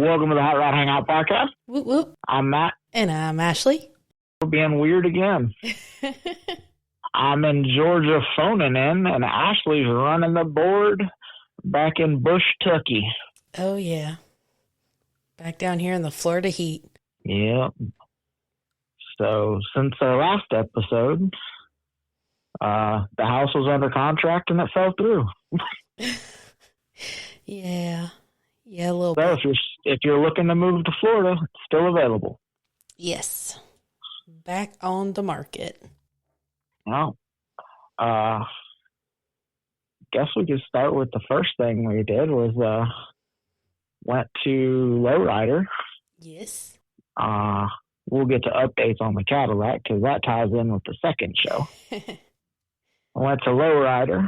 Welcome to the Hot Rod Hangout Podcast. Whoop, whoop. I'm Matt. And I'm Ashley. We're being weird again. I'm in Georgia phoning in, and Ashley's running the board back in Bush, Tucky. Oh, yeah. Back down here in the Florida heat. Yeah. So, since our last episode, the house was under contract and it fell through. Yeah. Yeah, a little So, bit. if you're looking to move to Florida, it's still available. Yes. Back on the market. Well, guess we could start with the first thing we did was went to Lowrider. Yes. We'll get to updates on the Cadillac because that ties in with the second show. I went to Lowrider.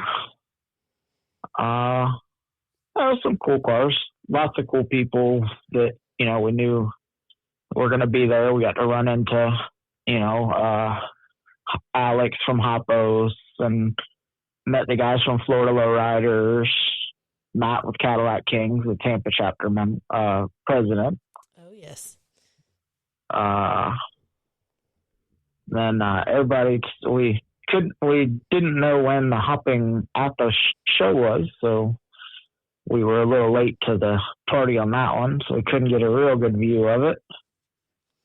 There was some cool cars, lots of cool people that we knew were going to be there. We got to run into Alex from Hoppos and met the guys from Florida Lowriders, Matt with Cadillac Kings, the Tampa chapter president. Oh, yes. Then everybody, we didn't know when the hopping at the show was, so we were a little late to the party on that one, so we couldn't get a real good view of it.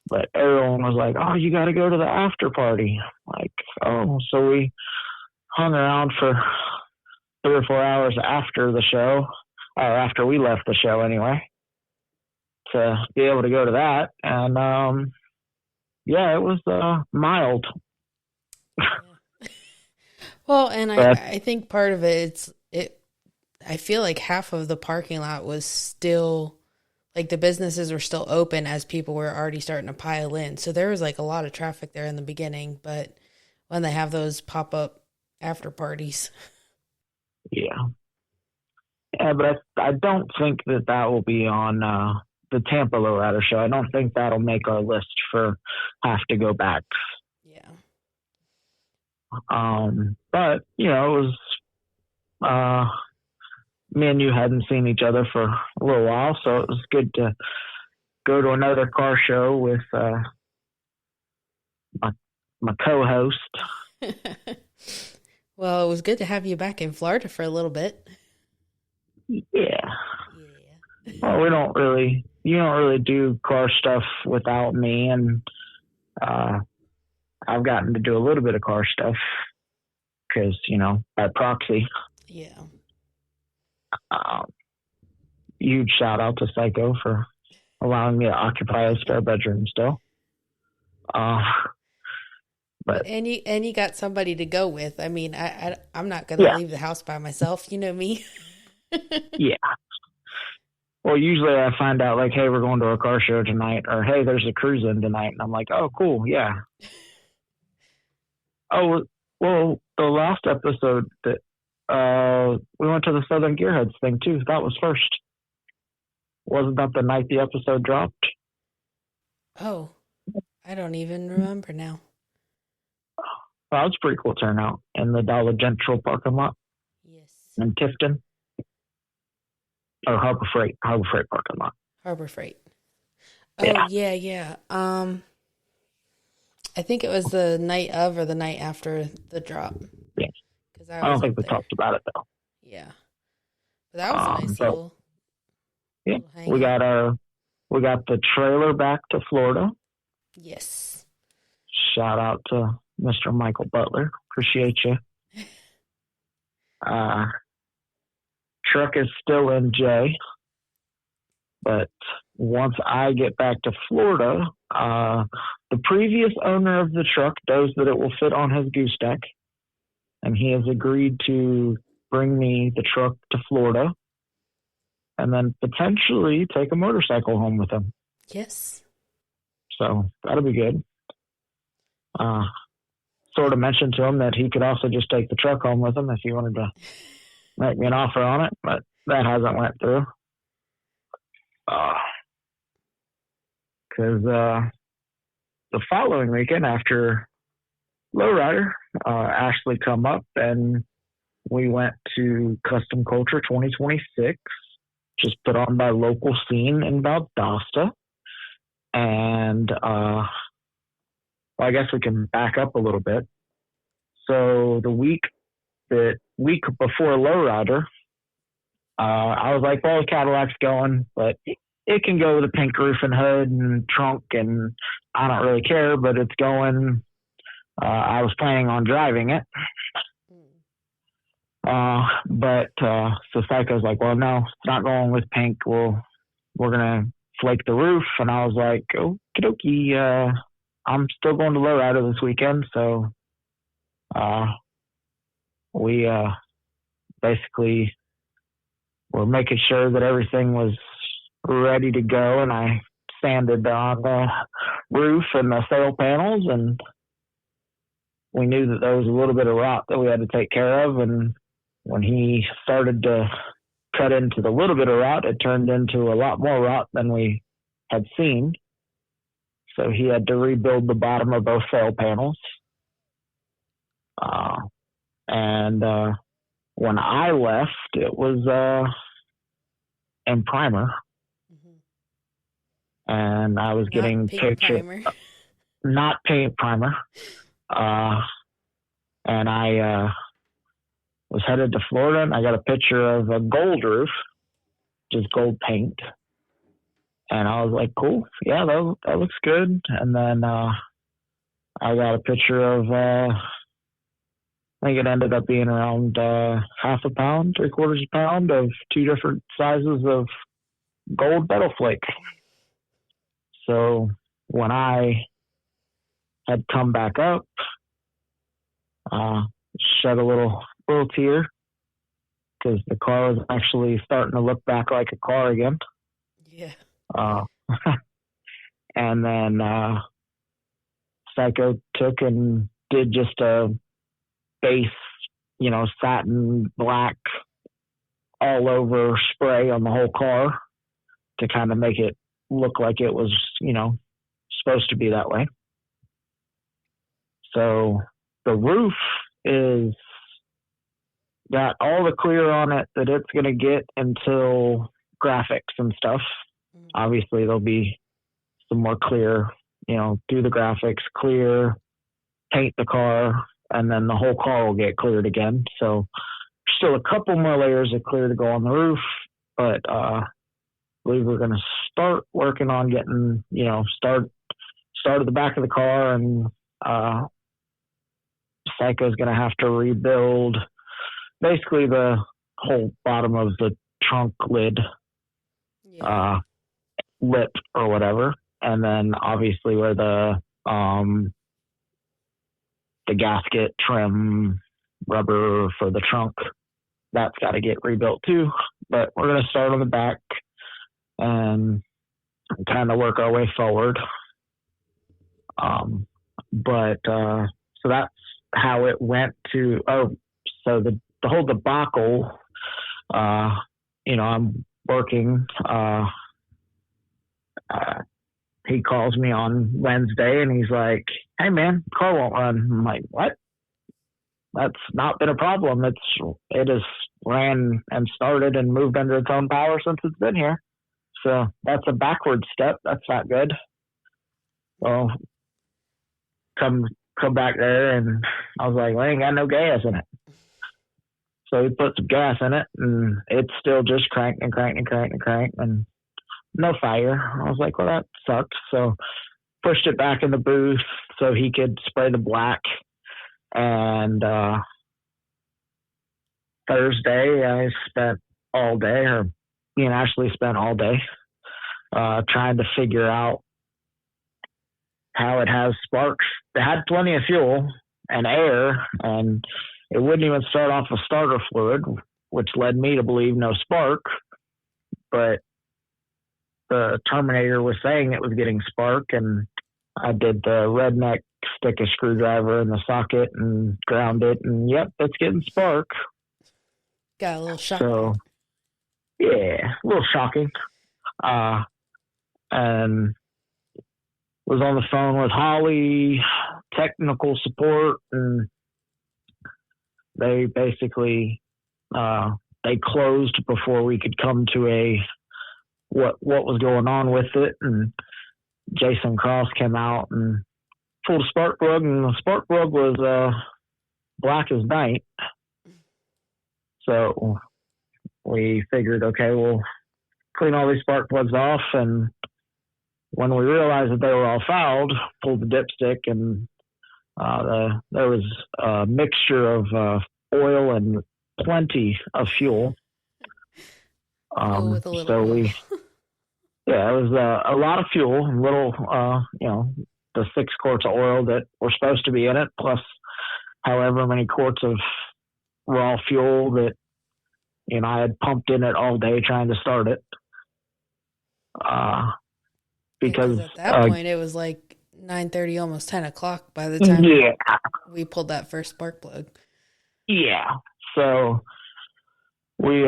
But everyone was like, "Oh, you got to go to the after party." Like, oh, so we hung around for 3 or 4 hours after the show, or after we left the show anyway, to be able to go to that. And yeah, it was mild. Yeah. Well, and I think part of it, I feel like half of the parking lot was still, like the businesses were still open as people were already starting to pile in. So there was like a lot of traffic there in the beginning, but when they have those pop-up after parties. Yeah. Yeah, but I don't think that will be on the Tampa Lowrider show. I don't think that'll make our list for have to go back. Yeah. But, it was me and you hadn't seen each other for a little while, so it was good to go to another car show with my co-host. Well, it was good to have you back in Florida for a little bit. Yeah. Well, you don't really do car stuff without me, and I've gotten to do a little bit of car stuff because, by proxy. Yeah. Huge shout out to Psycho for allowing me to occupy a spare bedroom still. But and you got somebody to go with. I mean, I'm not gonna leave the house by myself. You know me. Yeah. Well, usually I find out like, hey, we're going to a car show tonight, or hey, there's a cruise in tonight, and I'm like, oh, cool, yeah. Oh, well, the last episode that we went to the Southern Gearheads thing too. That was first. Wasn't that the night the episode dropped? Oh, I don't even remember now. Well, that was a pretty cool turnout in the Dollar General parking lot. Yes. In Tifton. Or Harbor Freight parking lot. Harbor Freight. Oh, yeah. I think it was the night of or the night after the drop. Yeah. I don't think we talked about it though. Yeah. But that was a nice little. Yeah. Little we got the trailer back to Florida. Yes. Shout out to Mr. Michael Butler. Appreciate you. Truck is still in J. But once I get back to Florida, the previous owner of the truck knows that it will fit on his goose deck. And he has agreed to bring me the truck to Florida and then potentially take a motorcycle home with him. Yes. So that'll be good. Sort of mentioned to him that he could also just take the truck home with him if he wanted to make me an offer on it, but that hasn't went through. Because the following weekend after Lowrider, Ashley come up and we went to Custom Culture 2026 just put on by local scene in Valdosta. And I guess we can back up a little bit. So the week before Lowrider, I was like, well, the Cadillac's going, but it can go with a pink roof and hood and trunk, and I don't really care, but it's going. I was planning on driving it. So Psycho's like, well, no, it's not going with pink. We're going to flake the roof. And I was like, okie dokie. I'm still going to Lowrider this weekend. So, we, basically were making sure that everything was ready to go. And I sanded on the roof and the sail panels, and we knew that there was a little bit of rot that we had to take care of. And when he started to cut into the little bit of rot, it turned into a lot more rot than we had seen. So he had to rebuild the bottom of both sail panels. When I left, it was in primer. Mm-hmm. And I was getting pictures. Not paint primer. And I was headed to Florida, and I got a picture of a gold roof, just gold paint. And I was like, cool, yeah, that looks good. And then I got a picture of, I think it ended up being around half a pound, 3/4 pound of two different sizes of gold metal flake. So when I had come back up, shed a little tear, because the car was actually starting to look back like a car again. Yeah. And then Psycho took and did just a base, satin black all over spray on the whole car to kind of make it look like it was, supposed to be that way. So the roof is got all the clear on it that it's going to get until graphics and stuff. Mm-hmm. Obviously, there'll be some more clear, do the graphics, clear, paint the car, and then the whole car will get cleared again. So still a couple more layers of clear to go on the roof, but I believe we're going to start working on getting, start at the back of the car, and Psycho's going to have to rebuild basically the whole bottom of the trunk lid, lip or whatever. And then obviously where the gasket trim rubber for the trunk, that's got to get rebuilt too. But we're going to start on the back and kind of work our way forward. So that's how it went to, so the whole debacle, I'm working, he calls me on Wednesday and he's like, hey man, car won't run. I'm like, what? That's not been a problem. It has ran and started and moved under its own power since it's been here. So that's a backward step. That's not good. Well, come back there, and I was like, well, I ain't got no gas in it. So we put some gas in it, and it's still just cranked and no fire. I was like, well, that sucks. So pushed it back in the booth so he could spray the black. And Thursday, I spent all day, or me and Ashley spent all day trying to figure out how it has sparks. It had plenty of fuel and air, and it wouldn't even start off with starter fluid, which led me to believe no spark. But the terminator was saying it was getting spark, and I did the redneck, stick a screwdriver in the socket and ground it, and yep, it's getting spark. Got a little shock. So, yeah, a little shocking. And was on the phone with Holly, technical support, and they basically they closed before we could come to a what was going on with it. And Jason Cross came out and pulled a spark plug, and the spark plug was black as night. So we figured, okay, we'll clean all these spark plugs off. And when we realized that they were all fouled, pulled the dipstick, and there was a mixture of oil and plenty of fuel. So we, yeah, it was a lot of fuel, a little, the 6 quarts of oil that were supposed to be in it, plus however many quarts of raw fuel that, I had pumped in it all day trying to start it. Because at that point it was like 9:30, almost 10 o'clock by the time we pulled that first spark plug. Yeah. So we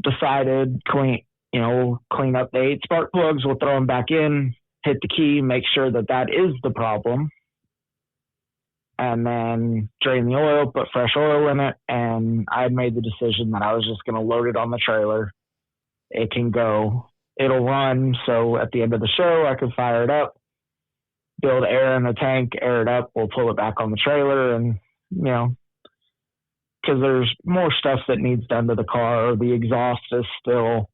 decided clean up the 8 spark plugs. We'll throw them back in, hit the key, make sure that is the problem, and then drain the oil, put fresh oil in it. And I had made the decision that I was just going to load it on the trailer. It can go. It'll run. So at the end of the show, I could fire it up, build air in the tank, air it up. We'll pull it back on the trailer, and because there's more stuff that needs done to the car. The exhaust is still,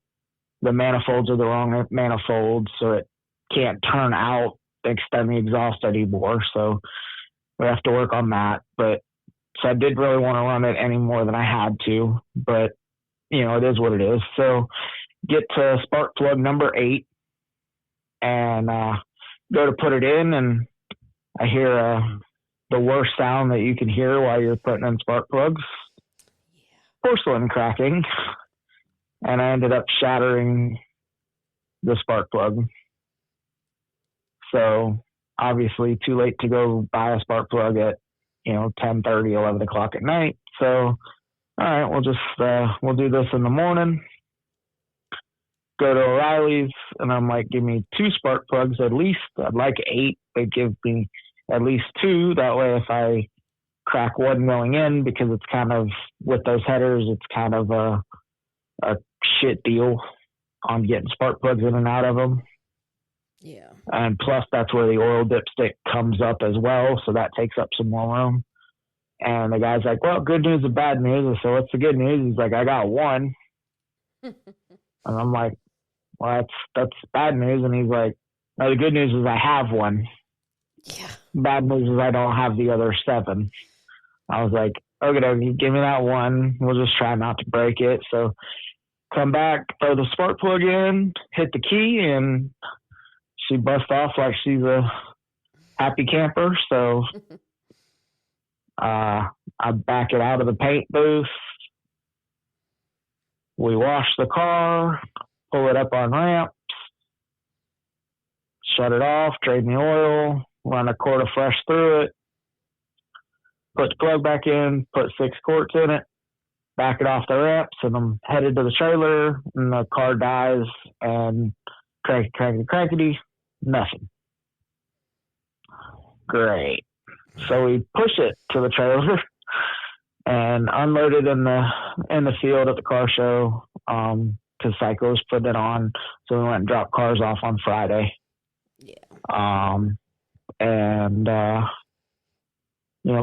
the manifolds are the wrong manifolds, so it can't turn out, extend the exhaust anymore. So we have to work on that. But so I didn't really want to run it any more than I had to, but it is what it is. So get to spark plug number 8 and go to put it in, and I hear the worst sound that you can hear while you're putting in spark plugs. Porcelain cracking. And I ended up shattering the spark plug. So obviously too late to go buy a spark plug at 10:30, 11 o'clock at night. So all right, we'll do this in the morning. Go to O'Reilly's, and I'm like, give me 2 spark plugs at least. I'd like 8. They give me at least 2. That way, if I crack one going in, because it's kind of, with those headers, it's kind of a shit deal on getting spark plugs in and out of them. Yeah. And plus, that's where the oil dipstick comes up as well, so that takes up some more room. And the guy's like, well, good news and bad news. So what's the good news? He's like, I got 1. And I'm like, well, that's bad news. And he's like, no, the good news is I have 1. Yeah. Bad news is I don't have the other 7. I was like, okay, give me that 1. We'll just try not to break it. So come back, throw the spark plug in, hit the key, and she busts off like she's a happy camper. So I back it out of the paint booth. We wash the car, pull it up on ramps, shut it off, drain the oil, run a quart of fresh through it, put the plug back in, put 6 quarts in it, back it off the ramps, and I'm headed to the trailer, and the car dies, and crackety, nothing. Great. So we push it to the trailer and unload it in the field at the car show, because Psycho was putting it on. So we went and dropped cars off on Friday. Yeah. And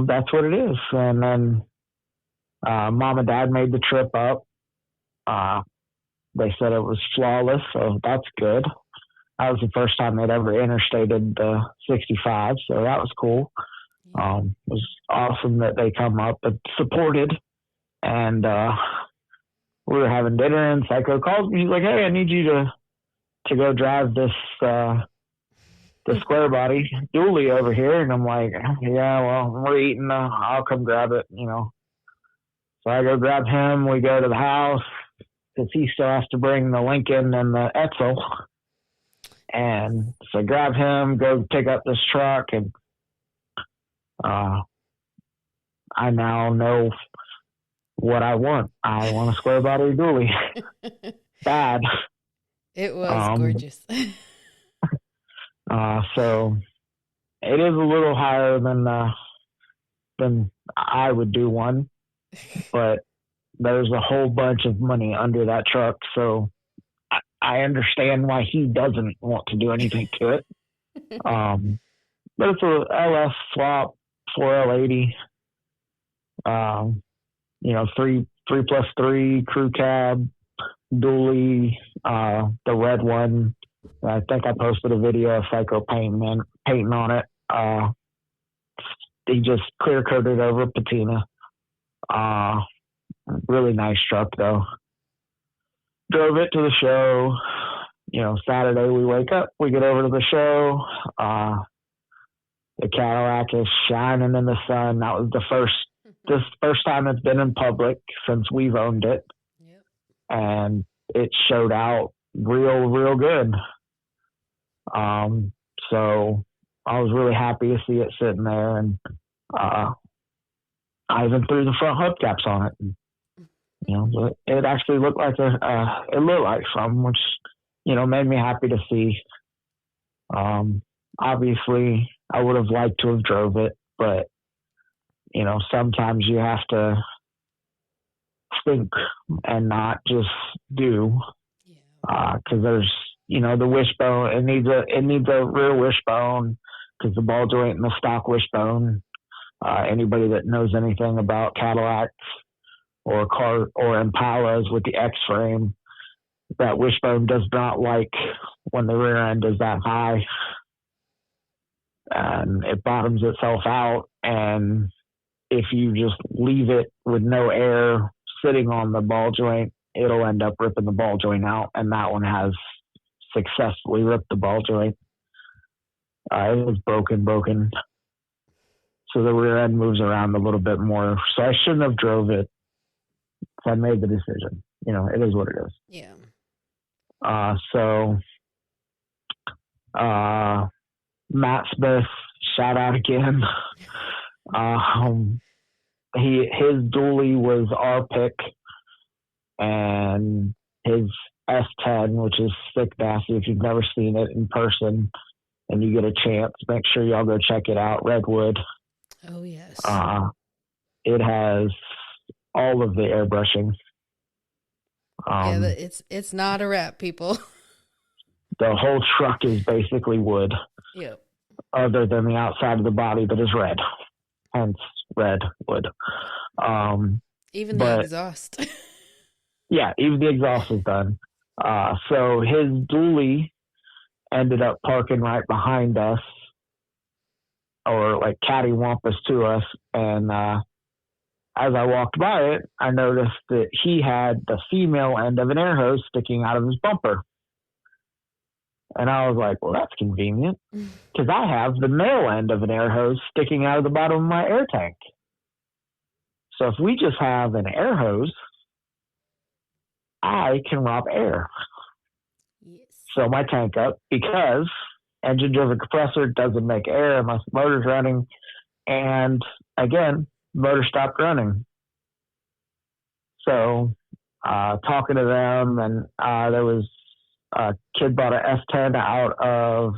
that's what it is. And then Mom and Dad made the trip up. They said it was flawless, so that's good. That was the first time they'd ever interstated the 65, so that was cool. It was awesome that they come up and supported. And we were having dinner, and Psycho calls me. He's like, hey, I need you to go drive this the square body dually over here. And I'm like, yeah, well, we're eating. I'll come grab it, So I go grab him. We go to the house because he still has to bring the Lincoln and the Etzel. And so I grab him, go pick up this truck, and I now know what I want. I want a square body dually. Bad. It was gorgeous. So it is a little higher than I would do one, but there's a whole bunch of money under that truck. So I understand why he doesn't want to do anything to it. But it's a LS swap 4L80. 3+3 crew cab, dually, the red one. I think I posted a video of Psycho painting on it. He just clear coated over patina. Really nice truck though. Drove it to the show. Saturday we wake up, we get over to the show. The Cadillac is shining in the sun. That was the first time it's been in public since we've owned it. Yep. And it showed out real good. So I was really happy to see it sitting there, and I even threw the front hubcaps on it. It actually looked like something, which made me happy to see. Obviously I would have liked to have drove it, but sometimes you have to think and not just do. Because there's the wishbone. It needs a rear wishbone because the ball joint and the stock wishbone. Anybody that knows anything about Cadillacs or Impalas with the X frame, that wishbone does not like when the rear end is that high, and it bottoms itself out. And if you just leave it with no air sitting on the ball joint, it'll end up ripping the ball joint out, and that one has successfully ripped the ball joint. It was broken. So the rear end moves around a little bit more. So I shouldn't have drove it. So I made the decision. It is what it is. Yeah. So Matt Smith, shout out again. His dually was our pick, and his S10, which is sick nasty. If you've never seen it in person and you get a chance, make sure y'all go check it out. Redwood. Oh yes. It has all of the airbrushing. It's not a wrap, people. The whole truck is basically wood. Yep. Other than the outside of the body that is red. Hence red wood. Even the exhaust. Yeah, even the exhaust is done. So his dually ended up parking right behind us, or like cattywampus to us. And as I walked by it, I noticed that he had the female end of an air hose sticking out of his bumper. And I was like, well, that's convenient, because I have the male end of an air hose sticking out of the bottom of my air tank. So if we just have an air hose, I can romp air. Yes. Fill my tank up, because engine-driven compressor doesn't make air unless the motor's running. And again, motor stopped running. So talking to them, and there was a kid bought an S10 out of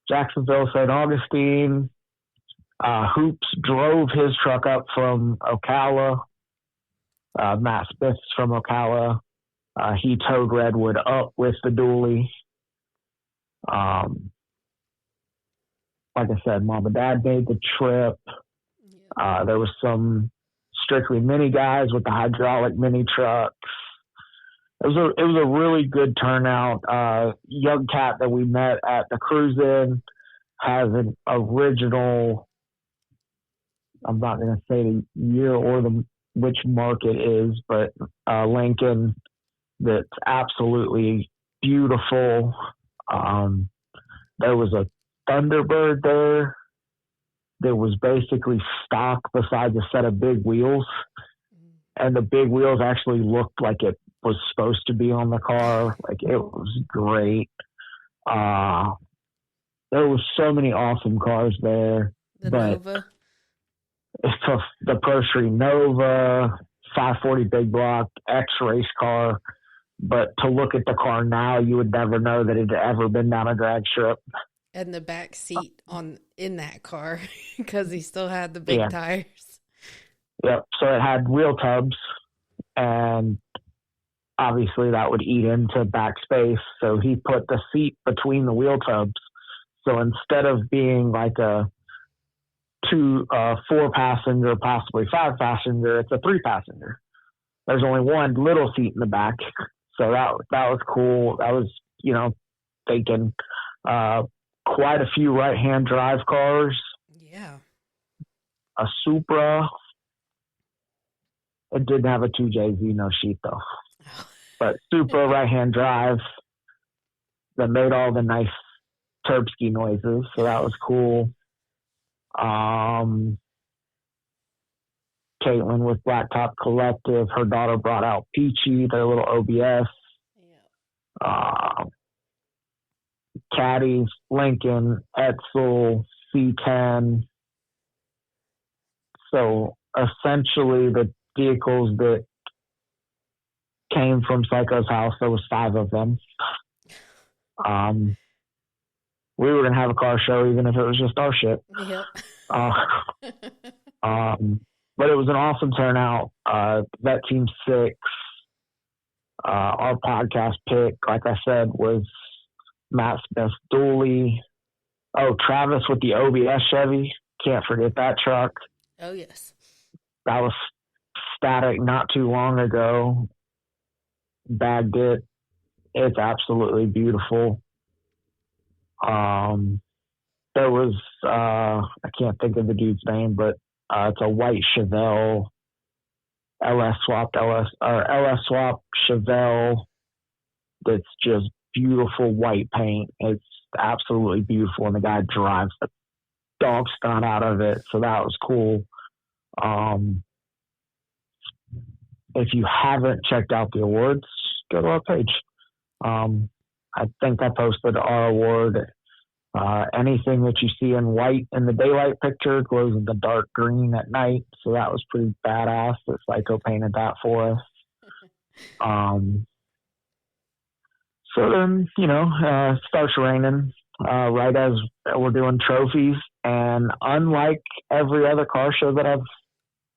Jacksonville, St. Augustine. Hoops drove his truck up from Ocala. Matt Smith's from Ocala. He towed Redwood up with the dually. Like I said, Mom and Dad made the trip. There was some strictly mini guys with the hydraulic mini trucks. It was a really good turnout. Young cat that we met at the cruise-in has an original, I'm not going to say the year or which mark it is, but Lincoln that's absolutely beautiful. There was a Thunderbird there that was basically stock besides a set of big wheels. And the big wheels actually looked like it was supposed to be on the car. Like, it was great. There was so many awesome cars there. The Nova? The Pro Street Nova, 540 big block, X-race car. But to look at the car now, you would never know that it had ever been down a drag strip. And the back seat in that car, because he still had the big tires. Yep. So it had wheel tubs, and obviously that would eat into back space. So he put the seat between the wheel tubs. So instead of being like a 4-passenger, possibly 5-passenger, it's a 3-passenger. There's only one little seat in the back. So that was cool. That was, taking quite a few right-hand drive cars. Yeah. A Supra. It didn't have a 2JZ, no sheet though. But Supra right-hand drive that made all the nice Turbski noises. So that was cool. Caitlin with Blacktop Collective. Her daughter brought out Peachy, their little OBS. Yeah. Caddy, Lincoln, Etzel, C10. So essentially the vehicles that came from Psycho's house, there was 5 of them. We were going to have a car show even if it was just our shit. Yep. But it was an awesome turnout. Vet Team 6, our podcast pick, like I said, was Matt Smith's dually. Oh, Travis with the OBS Chevy. Can't forget that truck. Oh, yes. That was static not too long ago. Bagged it. It's absolutely beautiful. There was, I can't think of the dude's name, but it's a white Chevelle LS swap Chevelle that's just beautiful white paint. It's absolutely beautiful, and the guy drives the dog stunt out of it, so that was cool. If you haven't checked out the awards, go to our page. I think I posted our award. Anything that you see in white in the daylight picture glows in the dark green at night. So that was pretty badass that Psycho painted that for us. So then, it starts raining right as we're doing trophies. And unlike every other car show that I've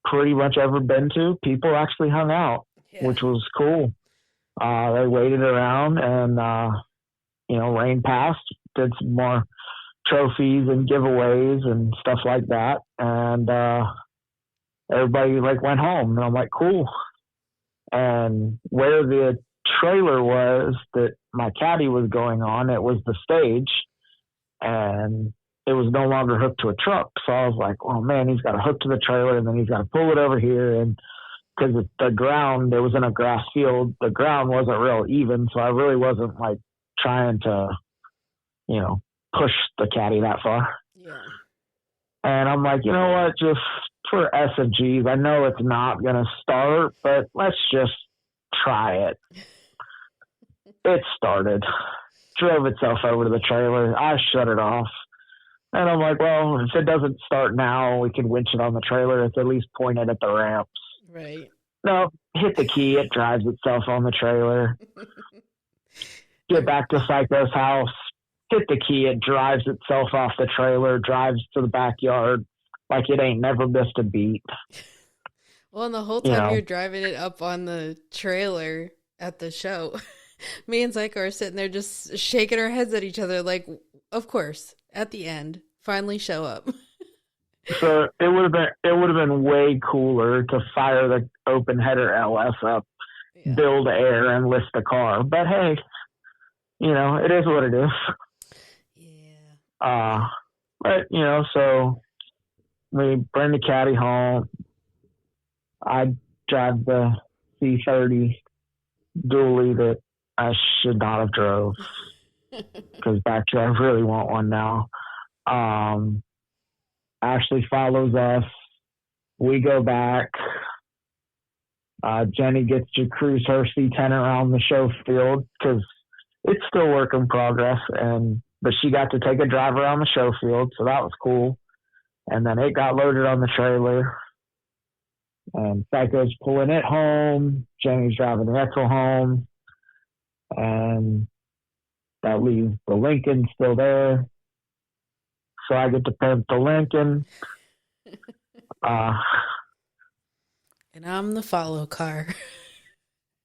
pretty much ever been to, people actually hung out, which was cool. They waited around and, rain passed, did some more trophies and giveaways and stuff like that. And everybody went home. And I'm like, cool. And where the trailer was that my Caddy was going on, it was the stage. And it was no longer hooked to a truck. So I was like, oh, man, he's got to hook to the trailer, and then he's got to pull it over here. And because the ground, it was in a grass field, the ground wasn't real even. So I really wasn't trying to, push the Caddy that far. Yeah. And I'm like, you know what, just for S and G's, I know it's not going to start, but let's just try it. It started, drove itself over to the trailer. I shut it off. And I'm like, well, if it doesn't start now, we can winch it on the trailer. It's at least pointed at the ramps. Right. No, hit the key. It drives itself on the trailer. Get back to Psycho's house. Hit the key. It drives itself off the trailer, drives to the backyard like it ain't never missed a beat. Well, and the whole time you're driving it up on the trailer at the show, me and Psycho are sitting there just shaking our heads at each other like, of course, at the end, finally show up. So it would have been way cooler to fire the open header LS up, build air, and lift the car. But hey, it is what it is. Yeah. But so we bring the Caddy home. I drive the C30 dually that I should not have drove because actually I really want one now. Ashley follows us. We go back. Jenny gets to cruise her C10 around the show field because it's still work in progress. But she got to take a drive around the show field, so that was cool. And then it got loaded on the trailer. And Psycho's pulling it home. Jenny's driving the Etzel home. And that leaves the Lincoln still there. So I get to pimp the Lincoln. And I'm the follow car.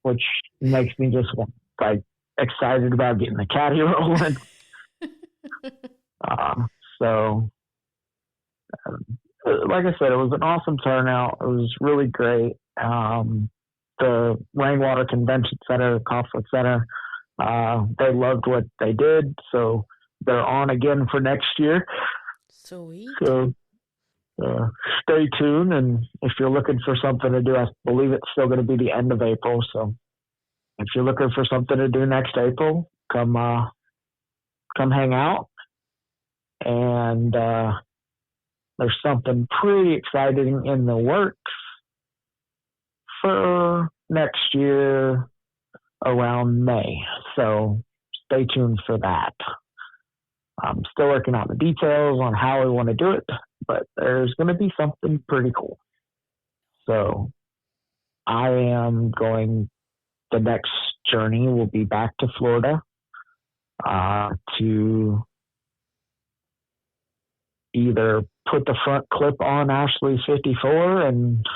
which makes me just like excited about getting the Caddy rolling. So, like I said, it was an awesome turnout. It was really great. The Rainwater Convention Center, Conference Center, they loved what they did, so they're on again for next year. Sweet. So stay tuned, and if you're looking for something to do, I believe it's still going to be the end of April. So if you're looking for something to do next April, come hang out. And there's something pretty exciting in the works for next year around May. So stay tuned for that. I'm still working out the details on how we want to do it, but there's going to be something pretty cool. So the next journey will be back to Florida to either put the front clip on Ashley's 54 and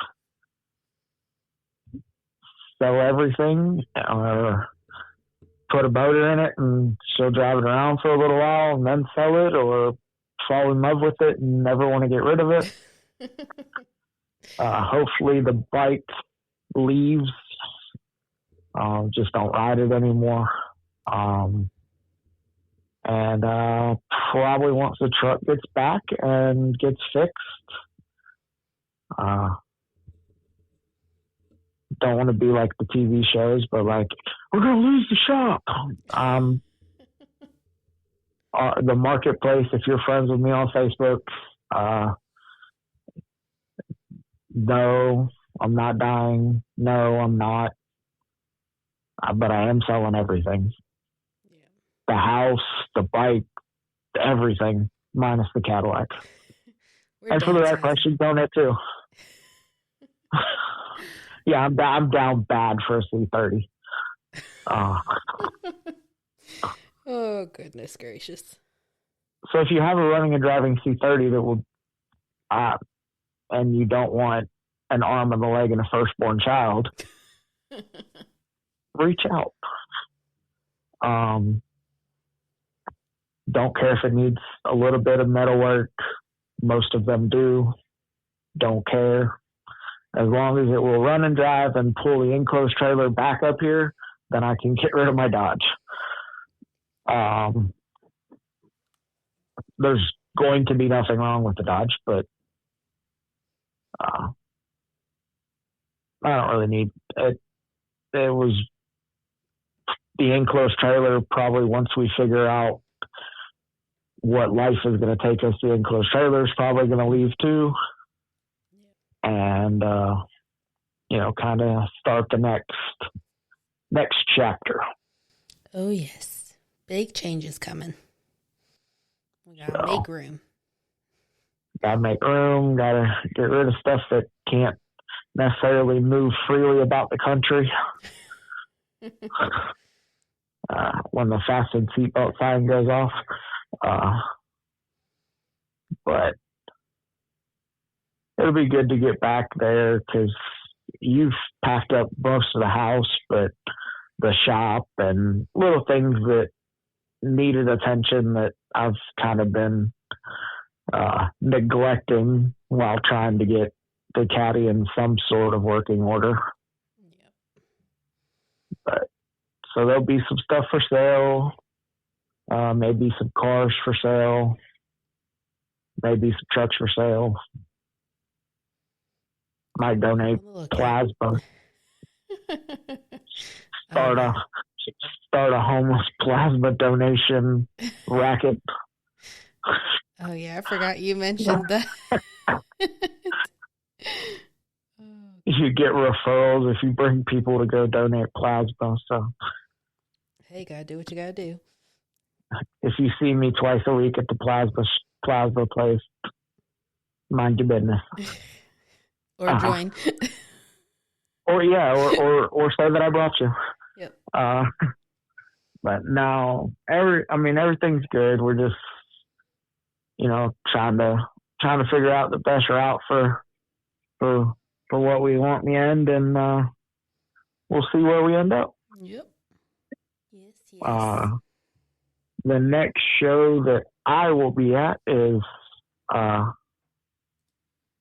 sell everything, or put a motor in it and she'll drive it around for a little while and then sell it, or fall in love with it and never want to get rid of it. Hopefully the bike leaves. Just don't ride it anymore. And probably once the truck gets back and gets fixed, don't want to be like the TV shows, but like, we're going to lose the shop. The marketplace, if you're friends with me on Facebook, no, I'm not dying. No, I'm not. But I am selling everything. Yeah. The house, the bike, everything, minus the Cadillac. And for the right price, you own it too. Yeah, I'm down bad for a C30. Oh, goodness gracious. So if you have a running and driving C30 that will, and you don't want an arm and a leg and a firstborn child, reach out. Don't care if it needs a little bit of metal work. Most of them do. Don't care. As long as it will run and drive and pull the enclosed trailer back up here, then I can get rid of my Dodge. There's going to be nothing wrong with the Dodge, but I don't really need it. It was the enclosed trailer. Probably once we figure out what life is going to take us, the enclosed trailer is probably going to leave too. And, kind of start the next chapter. Oh, yes. Big changes coming. We got to make room. Got to make room. Got to get rid of stuff that can't necessarily move freely about the country. When the fasten seatbelt sign goes off. But it'll be good to get back there because you've packed up most of the house, but the shop and little things that needed attention that I've kind of been neglecting while trying to get the Caddy in some sort of working order. Yep. But so there'll be some stuff for sale, maybe some cars for sale, maybe some trucks for sale. Might donate plasma. Start a homeless plasma donation racket. Oh yeah, I forgot you mentioned that. You get referrals if you bring people to go donate plasma. So hey, gotta do what you gotta do. If you see me twice a week at the plasma place, mind your business. Or join. Or say that I brought you. Yep. But now everything's good. We're just, trying to figure out the best route for what we want in the end, and we'll see where we end up. Yep. Yes. The next show that I will be at is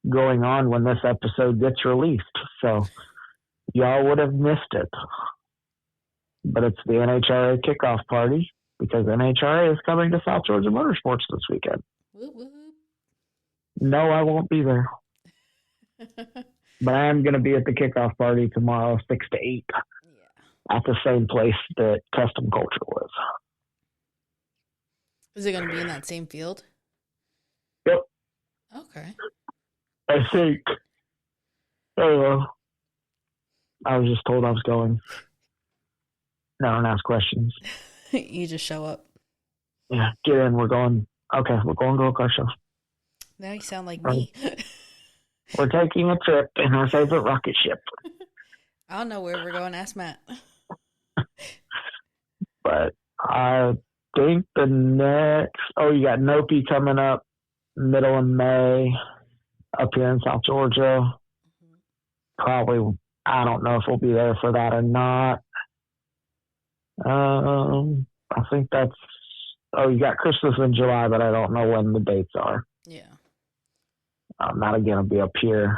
going on when this episode gets released. So y'all would have missed it. But it's the NHRA kickoff party because NHRA is coming to South Georgia Motorsports this weekend. Whoop, whoop. No, I won't be there. But I am going to be at the kickoff party tomorrow, 6 to 8, at the same place that Custom Culture was. Is it going to be in that same field? Yep. Okay. I think. I was just told I was going. I don't ask questions. You just show up. Yeah, get in. We're going. Okay, we're going to a car show. Now you sound like me. We're taking a trip in our favorite rocket ship. I don't know where we're going. Ask Matt. But I think the next... Oh, you got Nopi coming up middle of May up here in South Georgia. Mm-hmm. Probably, I don't know if we'll be there for that or not. I think that's... Oh, you got Christmas in July, but I don't know when the dates are. Yeah. I'm not going to be up here.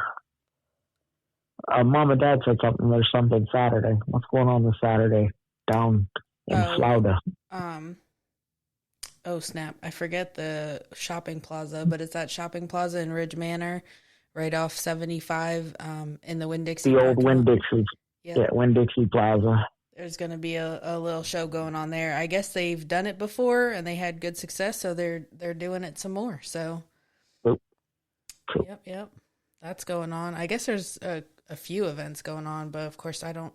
Mom and Dad said something. There's something Saturday. What's going on this Saturday down in Florida? Oh, snap. I forget the shopping plaza, but it's that shopping plaza in Ridge Manor, right off 75 in the Winn-Dixie. The old Winn-Dixie. Yep. Yeah, Winn-Dixie Plaza. There's going to be a little show going on there. I guess they've done it before, and they had good success, so they're doing it some more. So, Cool. Yep. That's going on. I guess there's a few events going on, but of course I don't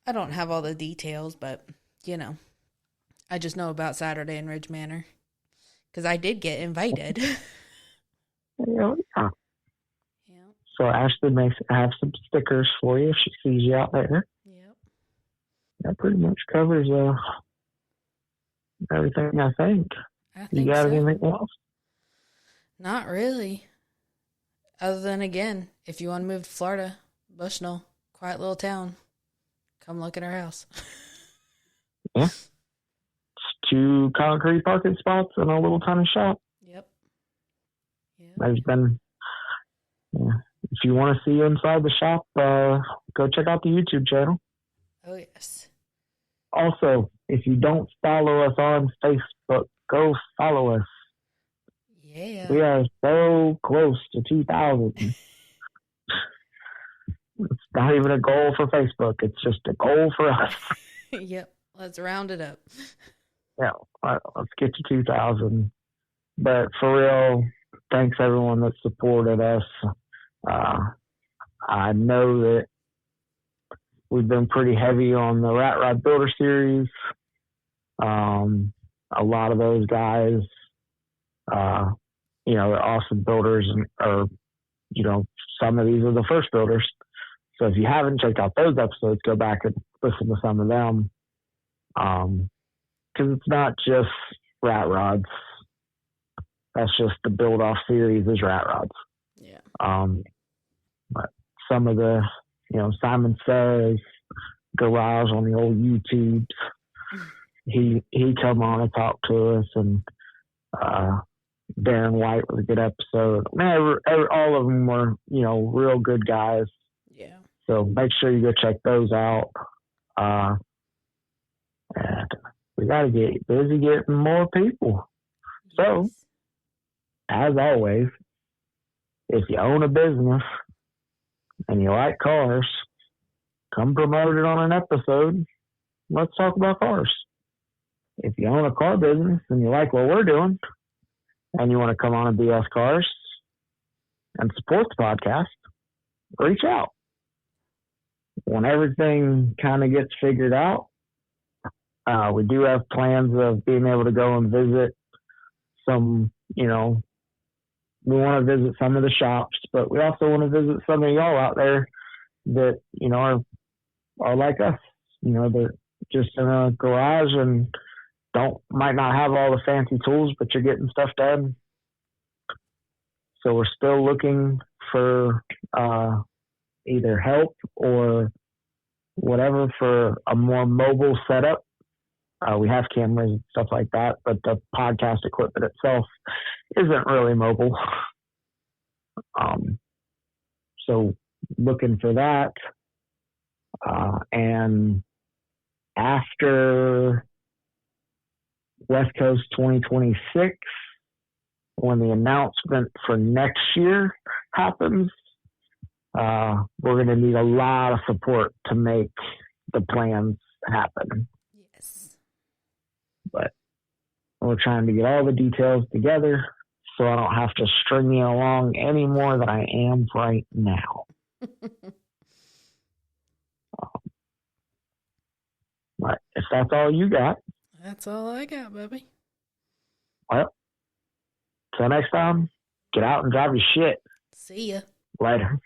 have all the details, but I just know about Saturday in Ridge Manor because I did get invited. Yeah. So Ashley have some stickers for you if she sees you out there. Yep. That pretty much covers everything, I think. You got anything else? Not really. Other than, again, if you want to move to Florida, Bushnell, quiet little town, come look at our house. Yeah. It's 2 concrete parking spots and a little tiny shop. Yep. There's been, if you want to see inside the shop, go check out the YouTube channel. Oh, yes. Also, if you don't follow us on Facebook, go follow us. Yeah. We are so close to 2,000. It's not even a goal for Facebook. It's just a goal for us. Yep. Let's round it up. Yeah. Let's get to 2,000. But for real, thanks everyone that supported us. I know that we've been pretty heavy on the Rat Rod Builder Series. A lot of those guys, they're awesome builders, some of these are the first builders. So if you haven't checked out those episodes, go back and listen to some of them. Because it's not just rat rods. That's just the build off series is rat rods. Yeah. But some of the, Simon Says garage on the old YouTubes, he come on and talk to us, and Darren White was a good episode. Man, all of them were, real good guys. Yeah. So make sure you go check those out. And we got to get busy getting more people. Yes. So, as always, if you own a business and you like cars, come promote it on an episode. Let's talk about cars. If you own a car business and you like what we're doing and you want to come on and BS Cars and support the podcast, reach out. When everything kind of gets figured out, we do have plans of being able to go and visit some, we want to visit some of the shops, but we also want to visit some of y'all out there that, are like us, they're just in a garage and might not have all the fancy tools, but you're getting stuff done. So we're still looking for either help or whatever for a more mobile setup. We have cameras and stuff like that, but the podcast equipment itself isn't really mobile. So looking for that. And after West Coast 2026, when the announcement for next year happens, we're going to need a lot of support to make the plans happen. Yes. But we're trying to get all the details together so I don't have to string you along any more than I am right now. But if that's all you got. That's all I got, baby. Well, till next time, get out and drive your shit. See ya. Later.